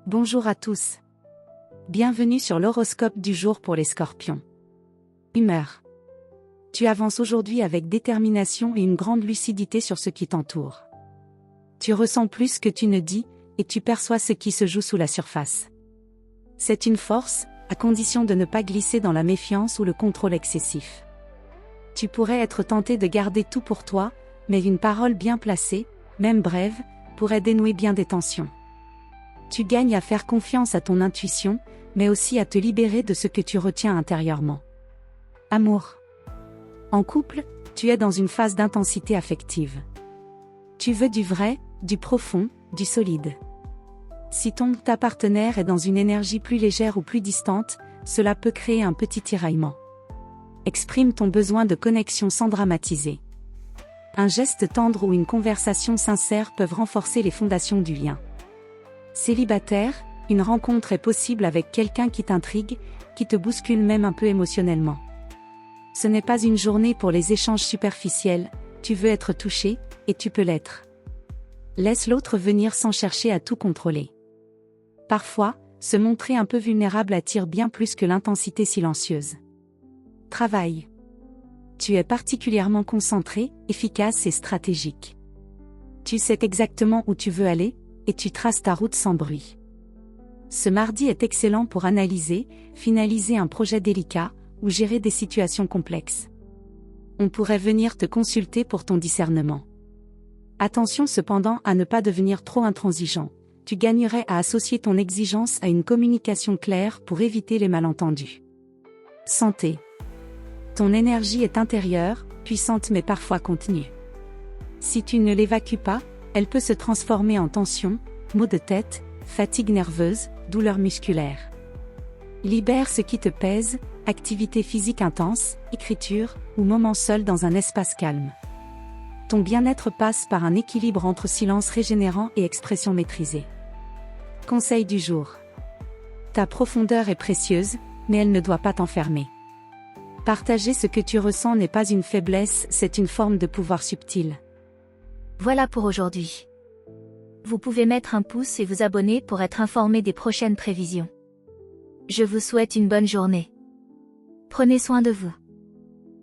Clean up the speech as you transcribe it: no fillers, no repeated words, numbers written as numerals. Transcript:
Bonjour à tous. Bienvenue sur l'horoscope du jour pour les Scorpions. Humeur. Tu avances aujourd'hui avec détermination et une grande lucidité sur ce qui t'entoure. Tu ressens plus que tu ne dis, et tu perçois ce qui se joue sous la surface. C'est une force, à condition de ne pas glisser dans la méfiance ou le contrôle excessif. Tu pourrais être tenté de garder tout pour toi, mais une parole bien placée, même brève, pourrait dénouer bien des tensions. Tu gagnes à faire confiance à ton intuition, mais aussi à te libérer de ce que tu retiens intérieurement. Amour. En couple, tu es dans une phase d'intensité affective. Tu veux du vrai, du profond, du solide. Si ta partenaire est dans une énergie plus légère ou plus distante, cela peut créer un petit tiraillement. Exprime ton besoin de connexion sans dramatiser. Un geste tendre ou une conversation sincère peuvent renforcer les fondations du lien. Célibataire, une rencontre est possible avec quelqu'un qui t'intrigue, qui te bouscule même un peu émotionnellement. Ce n'est pas une journée pour les échanges superficiels, tu veux être touché, et tu peux l'être. Laisse l'autre venir sans chercher à tout contrôler. Parfois, se montrer un peu vulnérable attire bien plus que l'intensité silencieuse. Travail. Tu es particulièrement concentré, efficace et stratégique. Tu sais exactement où tu veux aller, et tu traces ta route sans bruit. Ce mardi est excellent pour analyser, finaliser un projet délicat, ou gérer des situations complexes. On pourrait venir te consulter pour ton discernement. Attention cependant à ne pas devenir trop intransigeant. Tu gagnerais à associer ton exigence à une communication claire pour éviter les malentendus. Santé. Ton énergie est intérieure, puissante mais parfois contenue. Si tu ne l'évacues pas, elle peut se transformer en tension, maux de tête, fatigue nerveuse, douleurs musculaires. Libère ce qui te pèse, activité physique intense, écriture, ou moment seul dans un espace calme. Ton bien-être passe par un équilibre entre silence régénérant et expression maîtrisée. Conseil du jour. Ta profondeur est précieuse, mais elle ne doit pas t'enfermer. Partager ce que tu ressens n'est pas une faiblesse, c'est une forme de pouvoir subtil. Voilà pour aujourd'hui. Vous pouvez mettre un pouce et vous abonner pour être informé des prochaines prévisions. Je vous souhaite une bonne journée. Prenez soin de vous.